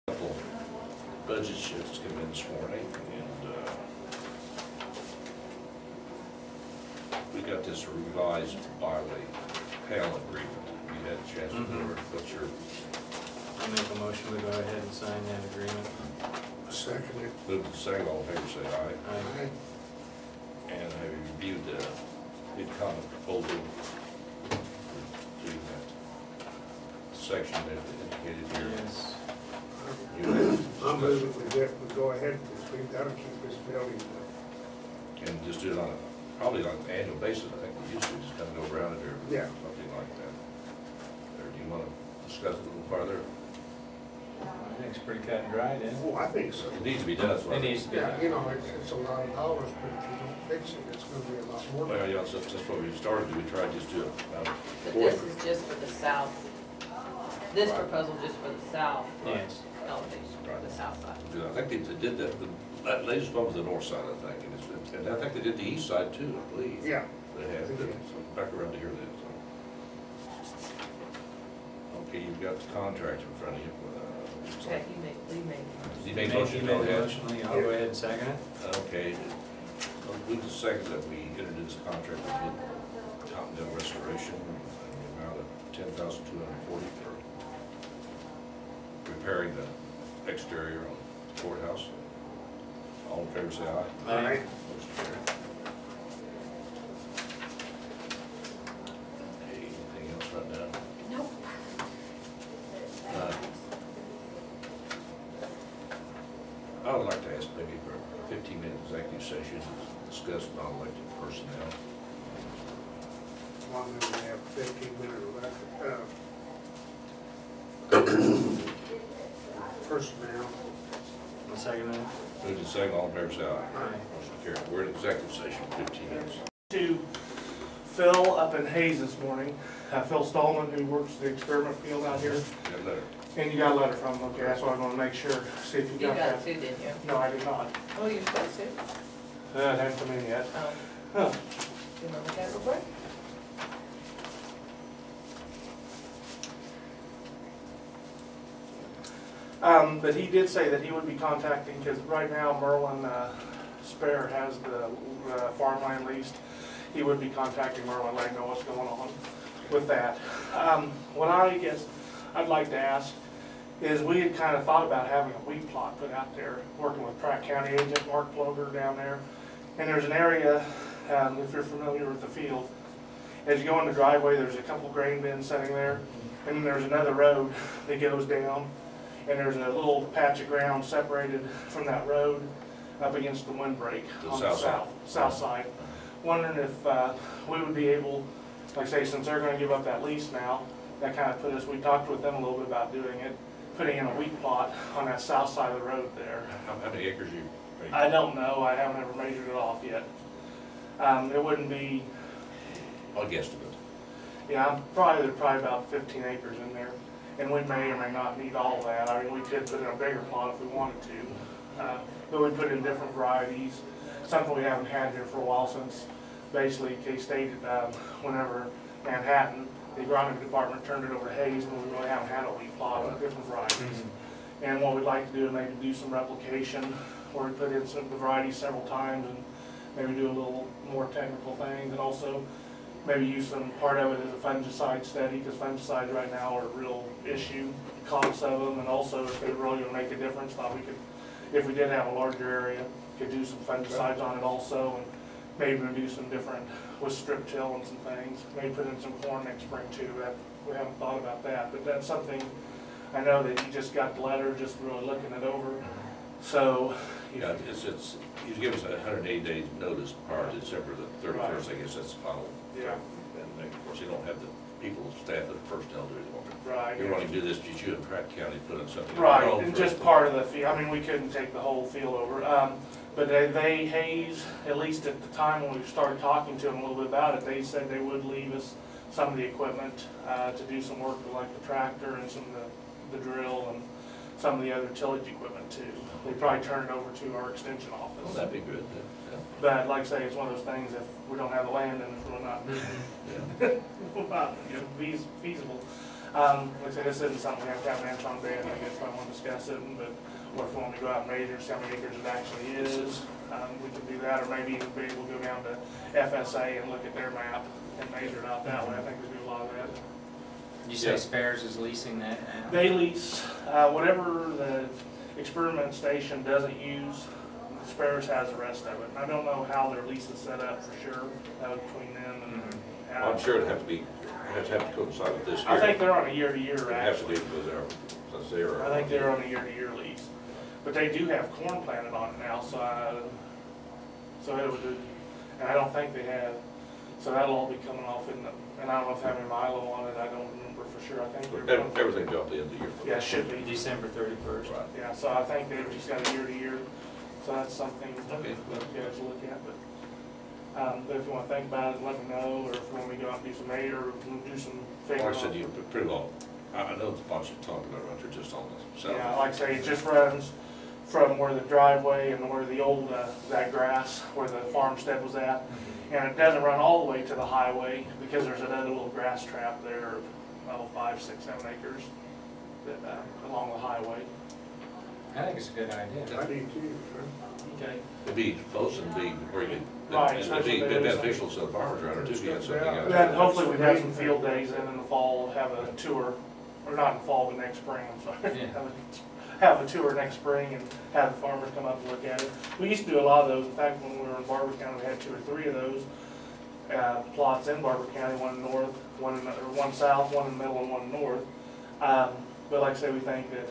Couple budget shifts come in this morning, and we got this revised by-way panel agreement. You had a chance to do it. What's your? I make a motion to go ahead and sign that agreement. Second it. Move to second, all in favor say aye. Aye. And have you reviewed the bid comment proposal to that section that indicated here? Yes. I'm moving we go ahead because we've got to keep this building. And just do it on a, probably on an annual basis. I think we used to just kind of go around it or Yeah. something like that. Or do you want to discuss it a little further? I think it's pretty cut and dried, isn't it? Oh, I think so. It needs to be done. It needs to be Yeah, done. you know, it's a lot of dollars, but if you don't fix it, it's going to be a lot more. Well, yeah, that's what we started. We tried just to about But this is just for the south, this proposal just for the south Yes. elevation, for the south side. I think they did that. That latest one was the north side, I think, and I think they did the east side too, I believe. Yeah. They have, so back around to here then, so. Okay, you've got the contract in front of you. Okay, you made. Does he make motion? Go ahead. I'll go ahead and second it. Okay, I'll move the second that we entered into this contract with Continental Restoration, in the amount of $10,240 for repairing the exterior on the courthouse. All in favor say aye. All right. Motion carried. Okay, anything else right now? Nope. I would like to ask maybe for a 15-minute executive session to discuss non-elected personnel. One minute, we have 15 minutes left. Personnel. I'll second it. Move to second, all in favor say aye. Aye. Motion carried. We're in executive session, 15 minutes. To Phil up in Hayes this morning, Phil Stallman, who works the experiment field out here. Got a letter. And you got a letter from him, okay, that's what I want to make sure, see if you You got got that. two, didn't you? No, I did not. Oh, you're supposed to. It hasn't come in yet. Oh, Huh. you want to look at it real quick? But he did say that he would be contacting, because right now Merlin Spare has the farmland leased. He would be contacting Merlin, letting know what's going on with that. What I guess I'd like to ask is we had kind of thought about having a wheat plot put out there, working with Pratt County agent Mark Ploger down there. And there's an area, if you're familiar with the field, as you go in the driveway, there's a couple grain bins sitting there, and then there's another road that goes down, and there's a little patch of ground separated from that road up against the windbreak on the south side. Wondering if we would be able, like I say, since they're going to give up that lease now, that kind of put us, we talked with them a little bit about doing it, putting in a wheat plot on that south side of the road there. How many acres you? I don't know, I haven't ever measured it off yet. It wouldn't be, I'll guesstimate. yeah, probably about 15 acres in there. And we may or may not need all of that. I mean, we could put in a bigger plot if we wanted to. But we put in different varieties, something we haven't had here for a while since basically K-State, whenever Manhattan, the agronomy department turned it over to Hayes, and we really haven't had a wheat plot with different varieties. And what we'd like to do is maybe do some replication, where we put in some of the varieties several times and maybe do a little more technical things, and also maybe use some part of it as a fungicide study, because fungicides right now are a real issue, costs of them, and also if they're really going to make a difference, thought we could, if we did have a larger area, could do some fungicides on it also, and maybe do some different with strip till and some things. Maybe put in some corn next spring too. We haven't thought about that, but that's something. I know that you just got the letter, just really looking it over. So Yeah, you give us a 180-day notice prior to December the 31st. Right. I guess that's the final. yeah, And of course, you don't have the people, staff, that personnel do it. right. You're wanting to do this, but you and Pratt County put in something. Right, and just part of the field. I mean, we couldn't take the whole field over. But they Hayes, at least at the time when we started talking to them a little bit about it, they said they would leave us some of the equipment to do some work with, like the tractor and some of the drill and some of the other tillage equipment too. They probably turn it over to our extension office. Well, that'd be good. Yeah. But like I say, it's one of those things, if we don't have the land, then it's really not, Yeah. not feasible. Like I said, this isn't something we have to have an answer on today, I think if I want to discuss it, but, or if we want to go out and measure, see how many acres it actually is, we can do that, or maybe even be able to go down to FSA and look at their map and measure it out that way. I think we do a lot of that. Did you say Spares is leasing that now? They lease, whatever the experiment station doesn't use, Spares has the rest of it. And I don't know how their lease is set up for sure, between them and. Well, I'm sure it'd have to be, have to coincide with this year. I think they're on a year-to-year It has to be actually. because since they're. I think they're on a year-to-year lease. But they do have corn planted on it now, so it would, and I don't think they have, so that'll all be coming off in the, and I don't know if they have any Milo on it, I don't remember for sure, I think they're. Everything dropped the end of the year. Yeah, it should be. December 31st. Right. Yeah, so I think they've just got a year-to-year, so that's something Okay. you guys look at, but if you wanna think about it, let me know, or if you want me to go out and do some aid, or do some Like figuring. I said, you pretty well, I know the spots you're talking about around here just on the south. Yeah, like I say, it just runs from where the driveway and where the old, that grass, where the farmstead was at. And it doesn't run all the way to the highway, because there's another little grass trap there, of 5, 6, 7 acres that, along the highway. I think it's a good idea. I do too, Okay. It'd be close and be where you, Right, and it'd especially be if it is- beneficial to the farmers around here too, if you had something And out. then hopefully we'd have some field days in the fall, have a tour, or not in the fall, but next spring, I'm sorry. Yeah. Have a tour next spring and have the farmers come up and look at it. We used to do a lot of those. In fact, when we were in Barber County, we had 2 or 3 of those plots in Barber County, one north, one south, one in the middle, and one north. But like I say, we think that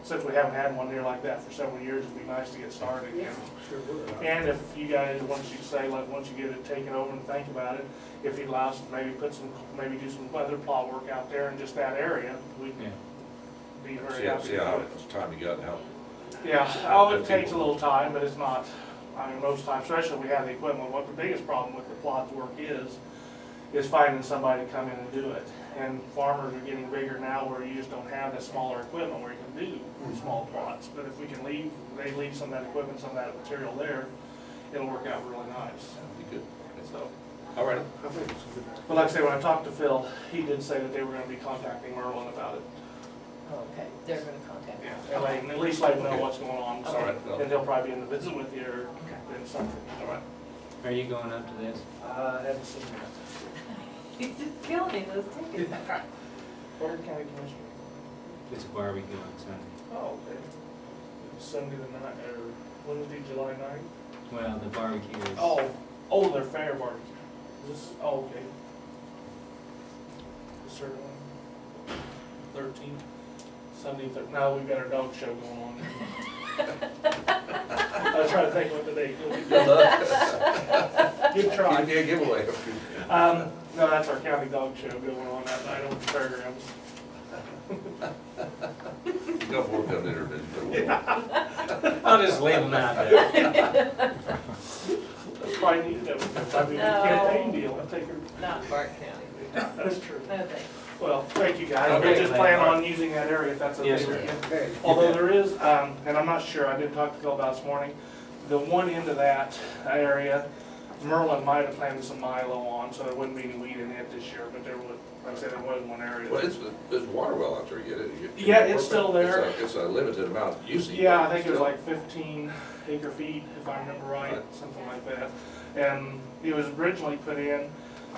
since we haven't had one here like that for several years, it'd be nice to get started again. sure would. And if you guys, once you say, like, once you get it taken over and think about it, if you'd allow us to maybe maybe do some other plot work out there in just that area, we'd Yeah. be very See happy. how to do it. much time you got and how. Yeah, oh, it takes a little time, but it's not, I mean, most times, especially if we have the equipment, what the biggest problem with the plot work is finding somebody to come in and do it. And farmers are getting bigger now where you just don't have the smaller equipment where you can do small plots. But if we can they leave some of that equipment, some of that material there, it'll work out really nice, That'd be good. so. All right. I think it's a good. But like I say, when I talked to Phil, he did say that they were gonna be contacting Merlin about it. Okay, they're gonna contact me. And at least let him know what's going on, so, All right, well. and they'll probably be in the visit with you or then something. All right. Are you going up to this? I haven't seen that. He's just killing me, those tickets. Board County Commissioner. It's a barbecue on Sunday. Oh, okay. Sunday the night, or Wednesday, July 9th? Well, the barbecue is. Oh, their fair barbecue. Is this, oh, okay. The certain one? 13th? Sunday, no, we've got our dog show going on. I was trying to think what the date was. Good luck. Good try. Give me a giveaway. No, that's our county dog show going on that night on the fairgrounds. You got more coming in or didn't? I'll just leave them out there. That's probably needed, that would probably be a No. campaign deal, I'll take her. Not in Barton County. That's true. No thanks. Well, thank you guys, Okay. we'll just plan on using that area if that's okay Yes, with sir. you. Okay. Although there is, and I'm not sure, I did talk to Phil about this morning, the one end of that area, Merlin might have planted some Milo on, so there wouldn't be any weed in it this year, but there would, like I said, there was one area. Well, there's water well out there, you get it? Yeah, it's still there. It's a limited amount of usage. Yeah, I think it was Still. like 15 acre feet, if I remember right, something like that. And it was originally put in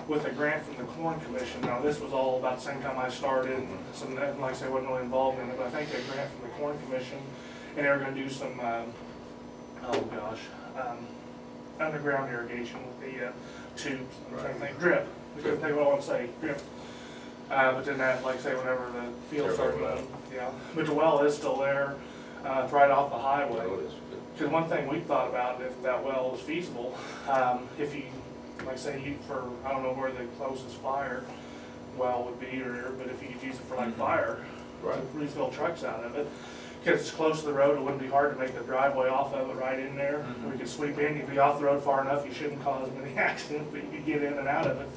with a grant from the Corn Commission. Now, this was all about the same time I started, so like I say, I wasn't really involved in it, but I think a grant from the Corn Commission, and they were gonna do some, underground irrigation with the tubes, I'm trying to think, drip. I couldn't think of what I want to say, drip. But then that, like I say, whenever the field started going, yeah. But the well is still there, it's right off the highway. Oh, it is. Because one thing we thought about, if that well was feasible, if you, like say, I don't know where the closest fire well would be, but if you could use it for like fire, Right. refill trucks out of it. Because it's close to the road, it wouldn't be hard to make the driveway off of it right in there. We could sweep in, you'd be off the road far enough, you shouldn't cause many accidents, but you could get in and out of it.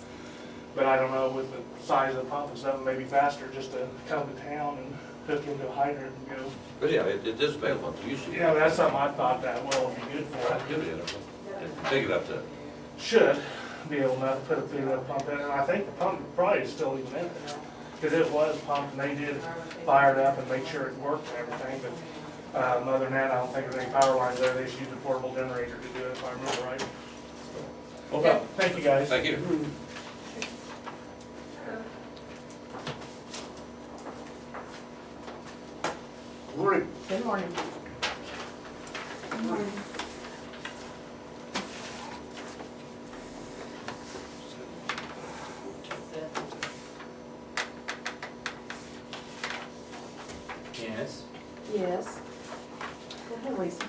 But I don't know, with the size of the pump and stuff, it may be faster just to come to town and hook into a hydrant and go. But yeah, it is available to use. Yeah, but that's something I thought that well would be good for. Right, give it in. Take it up to, Should be able to put a few of that pump in, and I think the pump probably is still even in it. because it was pumped, and they did fire it up and make sure it worked and everything, but, other than that, I don't think there's any power lines there, they just used a portable generator to do it, if I remember right. Okay, Thank you, guys. thank you. Morning. Good morning. Good morning. Yes. Yes. Go ahead, Lisa.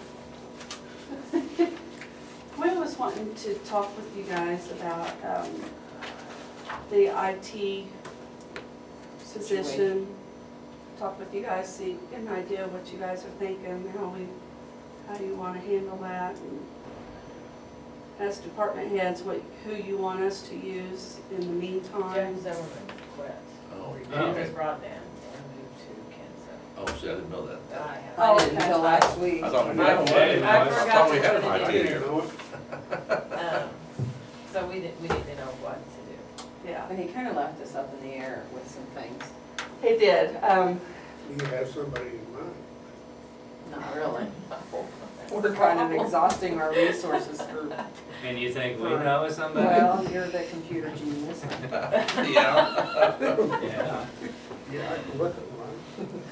We was wanting to talk with you guys about the IT position. Talk with you guys, see, get an idea of what you guys are thinking, how you want to handle that. And as department heads, who you want us to use in the meantime. Jeff Zimmerman quit. Oh, He okay. was brought down and moved to Kansas. Oh, see, I didn't know that. I have. Oh, I didn't until last week. I thought we I had, Okay. I I forgot thought we to had put an it idea in. here. So we need to know what to do. Yeah, And he kind of left us up in the air with some things. he did. You have somebody in mind. Not really. We're kind of exhausting our resources for, And you think we know somebody? well, you're the computer genius. Yeah. Yeah. Yeah, I can look at one.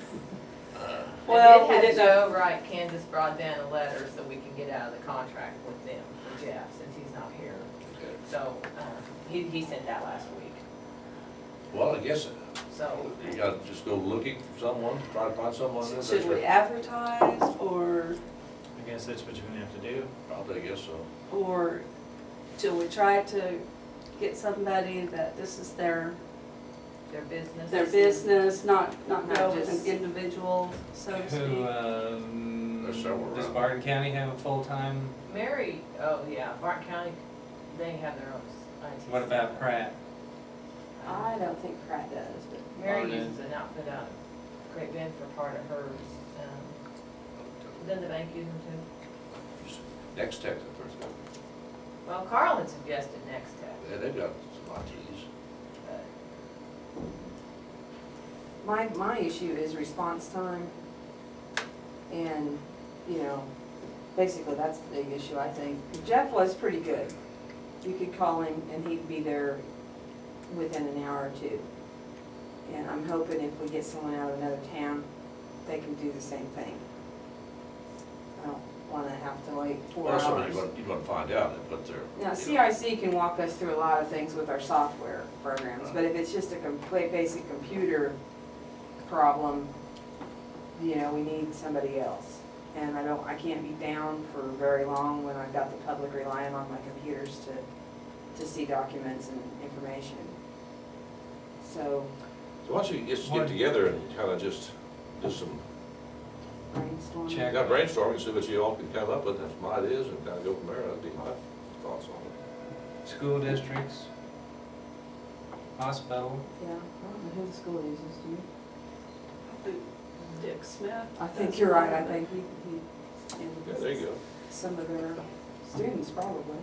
Well, We we did didn't have Joe Wright, Kansas brought down a letter so we can get out of the contract with them for Jeff, since he's not here. Okay. So, he sent that last week, Well, I guess so. you gotta just go looking for someone, try to find someone. Should we advertise or I guess that's what you're gonna have to do. Probably, I guess so. or should we try to get somebody that this is their business, not Not go with just- an individual, so to Who, speak? There's several does around. Barton County have a full-time? Mary, oh yeah, Barton County, they have their own IT. What about system. Pratt? I don't think Pratt does, but Mary Barton? uses an outfit out of Great Bend for part of hers. Doesn't the bank use them too? Next Tech, the first one. Well, Carl had suggested Next Tech, Yeah, they've got some ITs. but my issue is response time. And, you know, basically that's the big issue, I think. Jeff was pretty good. You could call him and he'd be there within an hour or two. And I'm hoping if we get someone out of another town, they can do the same thing. I don't wanna have to wait 4 Well, that's something hours. you want to find out, but they're. Now, you know, CIC can walk us through a lot of things with our software programs, but if it's just a complete basic computer problem, you know, we need somebody else. And I can't be down for very long when I've got the public relying on my computers to see documents and information. So, So why don't you just get together and kind of just do some, brainstorm. Check. kind of brainstorming and see what you all can come up with, and some ideas, and kind of go from there. That'd be my thoughts on it. School districts? Hospital? Yeah, I don't know who the school uses, do you? I think Dick Smith. I think you're right, I think he Yeah, there you go. some of their students probably.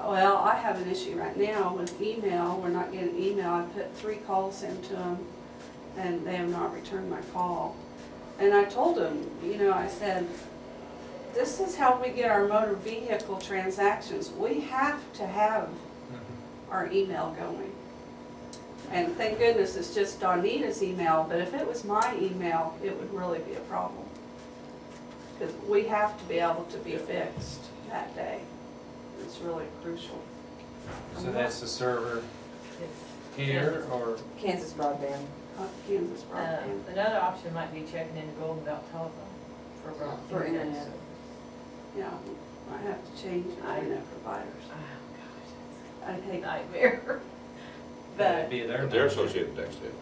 Well, I have an issue right now with email. We're not getting email. I put 3 calls into them and they have not returned my call. And I told them, you know, I said, this is how we get our motor vehicle transactions. We have to have our email going. And thank goodness it's just Donita's email, but if it was my email, it would really be a problem. Because we have to be able to be fixed that day. It's really crucial. So that's the server here, or? Kansas broadband. Kansas broadband. another option might be checking into Golden Belt Telephone For internet. Yeah, I have to change the internet providers. Oh, I gosh, hate, nightmare. That'd But, be their. But they're associated next to it.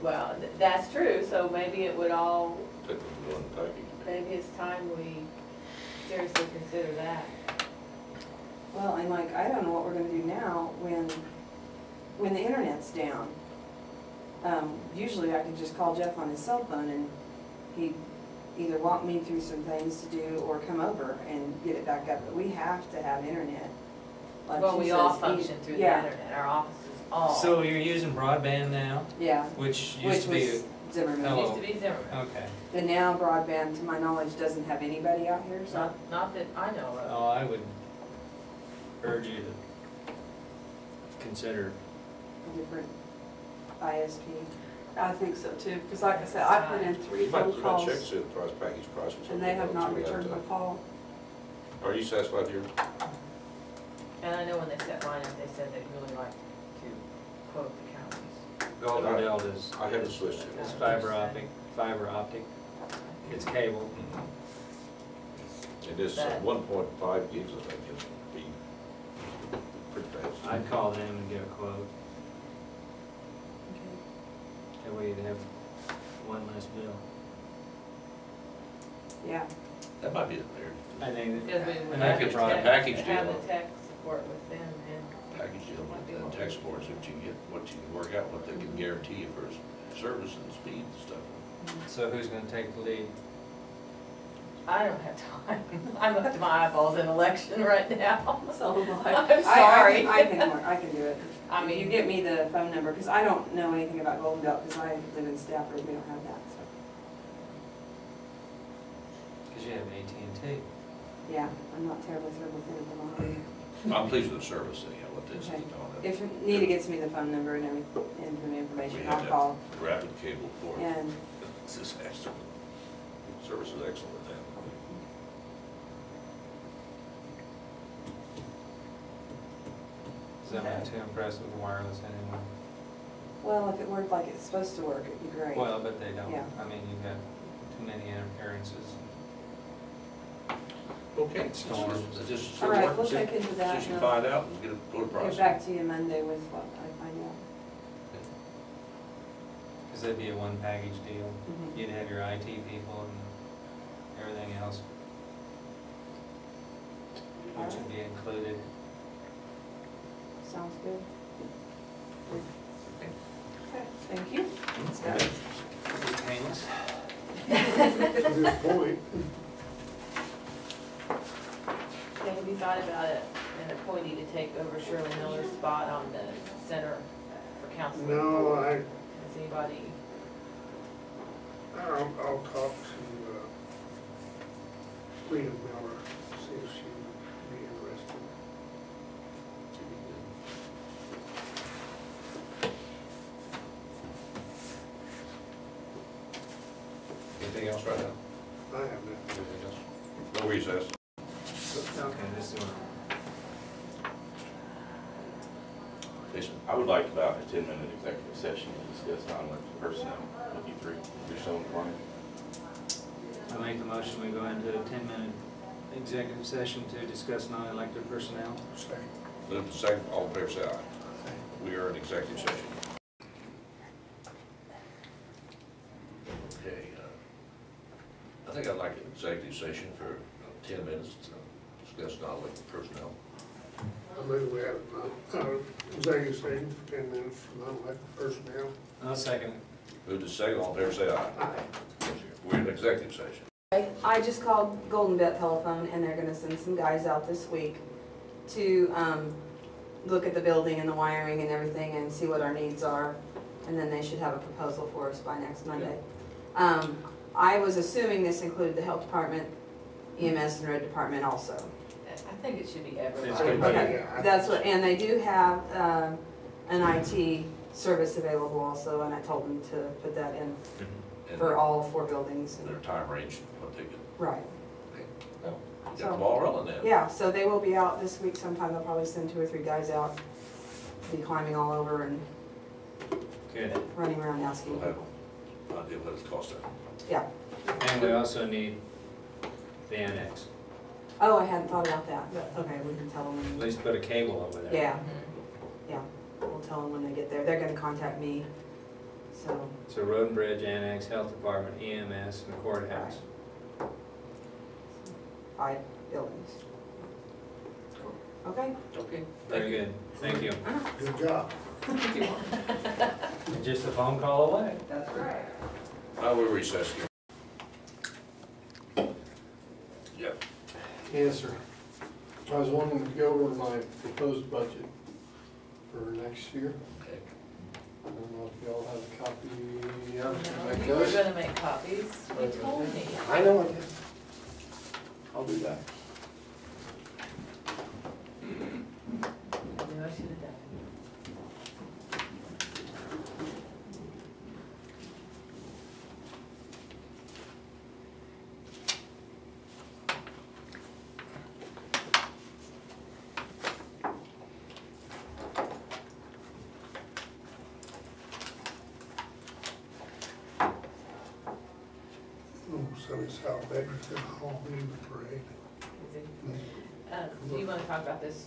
well, that's true, so maybe it would all, Take them to one package. maybe it's time we seriously consider that. Well, and like, I don't know what we're gonna do now when the internet's down. Usually I can just call Jeff on his cell phone and he'd either walk me through some things to do or come over and get it back up, but we have to have internet. Like Well, she we all says, function through the yeah. internet, our offices all. So you're using broadband now, Yeah, which which used to be, was Zimmerman. Hello. Used to be Zimmerman, okay. But now broadband, to my knowledge, doesn't have anybody out here, so. not that I know of. Oh, I would urge you to consider, A different ISP. I think so too, because like I said, I put in 3 You might phone calls check, see the price, package prices. and they have not returned my call. Are you satisfied here? And I know when they set mine up, they said they'd really like to quote the counties. Golden Belt is, I haven't switched it. is fiber optic, it's cable. And this That- 1.5 gigs, I think, is be pretty fast. I'd call them and get a quote, that way you'd have one less bill. Yeah, That might be it there. I think, Because we would And have I the could try a tech, package have deal. the tech support with them and. Package deal and tech supports that you get, what you can work out, what they can guarantee you for service and speed and stuff. so who's gonna take the lead? I don't have time. I'm up to my eyeballs in election right now. So am I. I'm sorry. I can do it. I If you mean, get me the phone number, because I don't know anything about Golden Belt, because I live in Stafford, we don't have that, so. Cause you have AT&T. Yeah, I'm not terribly thrilled with it at the moment. I'm pleased with the service, anyhow, what this is Okay. on it. If Nita gets me the phone number and everything, and the information, We I'll have call. that rapid cable for it. And, It's disaster. Service is excellent with that. Is that not too impressive with wireless anyway? well, if it worked like it's supposed to work, it'd be great. Well, but they don't. Yeah. I mean, you've got too many interferences. Okay. Storms. Just All right, we'll check into that. Just you and find out and go to I'll process. get back to you Monday with what I find out. Cause that'd be a one package deal. Mhm. You'd have your IT people and everything else, which would be included. Sounds good. Okay, thank you. Retains. To this point, have you thought about it, an appointee to take over Shirley Miller's spot on the center for counseling? no, board? I, Has anybody, I'll talk to Rita Miller, see if she'd be interested. Anything else right now? I have that. Anything else? No recess. Okay, this is one. Jason? I would like about a 10-minute executive session to discuss non-elected personnel with you three, if you're so inclined. I make the motion, we go into a 10-minute executive session to discuss non-elected personnel. Second. Move to second, all in favor say aye. We are in executive session. Okay, I think I'd like an executive session for 10 minutes to discuss non-elected personnel. I move we have executive session for 10 minutes for non-elected personnel. I'll second it. Move to second, all in favor say aye. Aye. We're in executive session. I just called Golden Belt Telephone, and they're gonna send some guys out this week to, look at the building and the wiring and everything and see what our needs are, and then they should have a proposal for us by next Monday. I was assuming this included the health department, EMS, and road department also. I think it should be It's everybody. good. Okay, Yeah, that's what, and they do have, an IT service available also, and I told them to put that in And for all 4 buildings. their time range, what they can, Right, get the ball rolling then. yeah, so they will be out this week sometime, they'll probably send 2 or 3 guys out, be climbing all over and Good. running around asking We'll have people. an idea what it's cost them. Yeah, And we also need the annex. oh, I hadn't thought about that, but, okay, we can tell At them. least put a cable over there. Yeah, Mhm. yeah, we'll tell them when they get there, they're gonna contact me, so. So road and bridge, annex, health department, EMS, and the courthouse. 5 buildings. Okay? Okay. Very good. Thank you. Good job. Just a phone call away. That's right. I will recess here. Yeah. Yes, sir. I was wanting to go over my proposed budget. for next year. Okay. I don't know if y'all have a copy No, of it. you were gonna make copies, you told me. I know I did. I'll do that. I knew I should have done Oh, so it's how Bakersfield Hall in the parade. it. Do you wanna talk about this?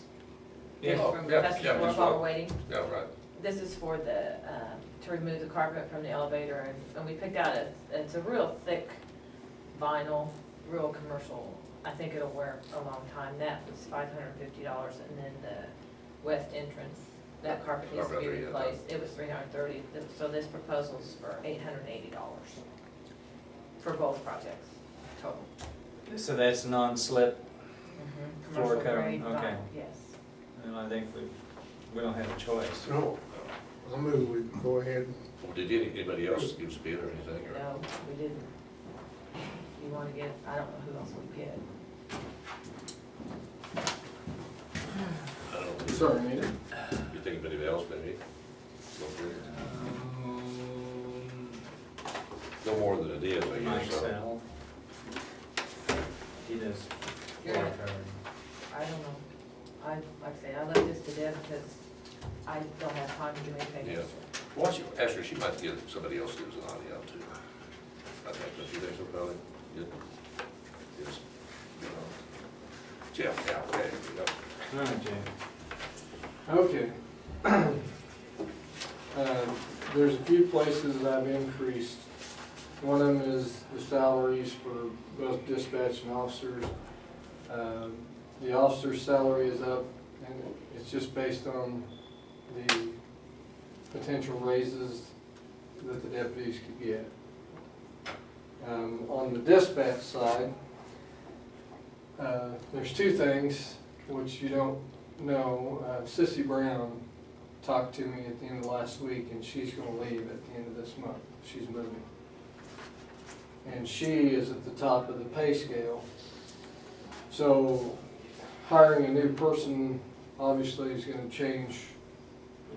Yeah. From Yeah, Custer's yeah, Wharf just while like- we're waiting? Yeah, right. This is for the, to remove the carpet from the elevator, and we picked out it's a real thick vinyl, real commercial. I think it'll wear a long time. That was $550, and then the west entrance, that carpet needs to be Carpet, yeah. replaced. It was $330, so this proposal's for $880 for both projects, total. So that's non-slip, Floor Commercial covering, grade okay. vinyl, yes. and I think we don't have a choice. So, I move we go ahead and Well, did anybody else give us a bid or anything? Or? No, we didn't. You wanna get, I don't know who else we get. I don't know. Sorry, Nita. You think anybody else maybe? Go for it. No more than it is, I Mike guess, so. Sell. He does Yeah. floor covering. I don't know. Like I say, I left this to Deb because I don't have time to do anything Yeah. else. Why don't you ask her, she might give somebody else gives an audio too. I think, don't you think so, probably? Yes. Jeff, yeah, okay, yep. All right, Jay. Okay. There's a few places that I've increased. One of them is the salaries for both dispatch and officers. The officer's salary is up, and it's just based on the potential raises that the deputies could get. On the dispatch side, there's two things which you don't know. Sissy Brown talked to me at the end of last week, and she's gonna leave at the end of this month. She's moving. And she is at the top of the pay scale. So hiring a new person obviously is gonna change.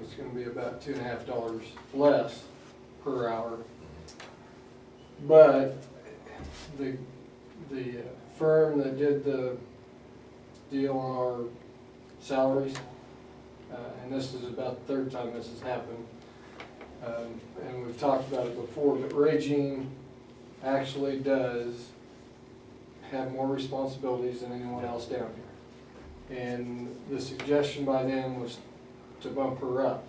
It's gonna be about $2.50 less per hour. But the firm that did the deal on our salaries, and this is about the third time this has happened, and we've talked about it before, but Regine actually does have more responsibilities than anyone else down here. And the suggestion by them was to bump her up.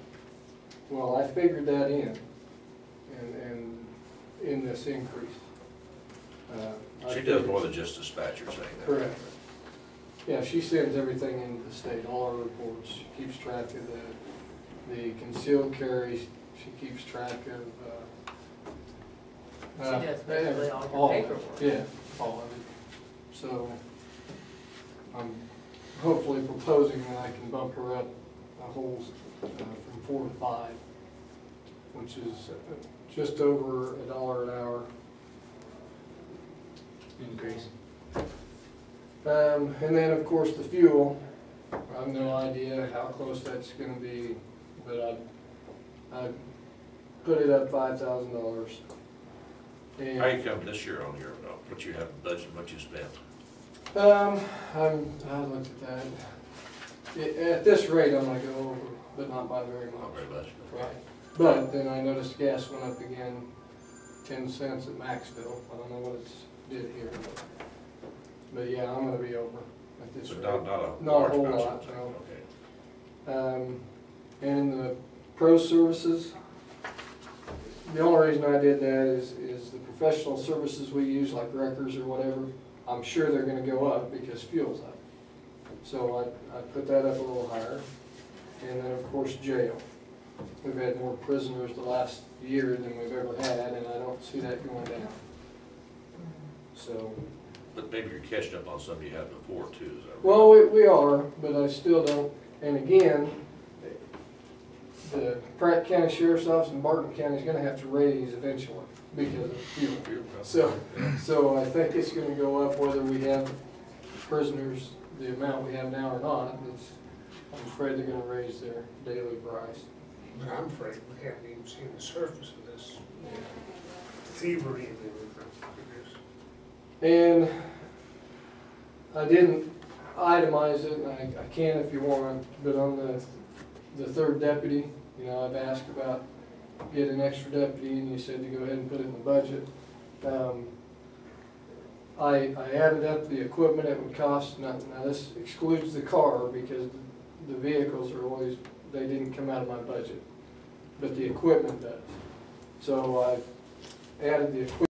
Well, I figured that in this increase. She does more than just dispatch, you're saying that? Correct. Yeah, she sends everything into the state, all our reports. She keeps track of the concealed carries. She keeps track of, She does basically all your of it. paperwork. Yeah, all of it. So I'm hopefully proposing that I can bump her up a whole, from 4 to 5, which is just over $1 an hour. Increase. And then, of course, the fuel. I have no idea how close that's gonna be, but I put it up $5,000. And How you come this year on your, what you have budget, what you spent? I looked at that. At this rate, I'm gonna go over, but not by very Not much. very much. Right. But then I noticed gas went up again 10 cents at Maxville. I don't know what it's did here. But yeah, I'm gonna be over at this But rate. not a Not a large whole amount, lot, no. Okay. And the pro services, the only reason I did that is the professional services we use, like wreckers or whatever, I'm sure they're gonna go up because fuel's up. So I put that up a little higher. And then, of course, jail. We've had more prisoners the last year than we've ever had, and I don't see that going down. So, But maybe you're catching up on some you had before too, is that right? well, we are, but I still don't, and again, the Pratt County Sheriff's Office and Barton County is gonna have to raise eventually because of fuel. So I think it's gonna go up whether we have prisoners, the amount we have now or not. I'm afraid they're gonna raise their daily price. But I'm afraid we haven't even seen the surface of this thievery and everything. And I didn't itemize it, and I can if you want, but on the third deputy, you know, I've asked about getting an extra deputy, and you said to go ahead and put it in the budget. I added up the equipment it would cost. Now this excludes the car because the vehicles are always, they didn't come out of my budget, but the equipment does. So I added the equipment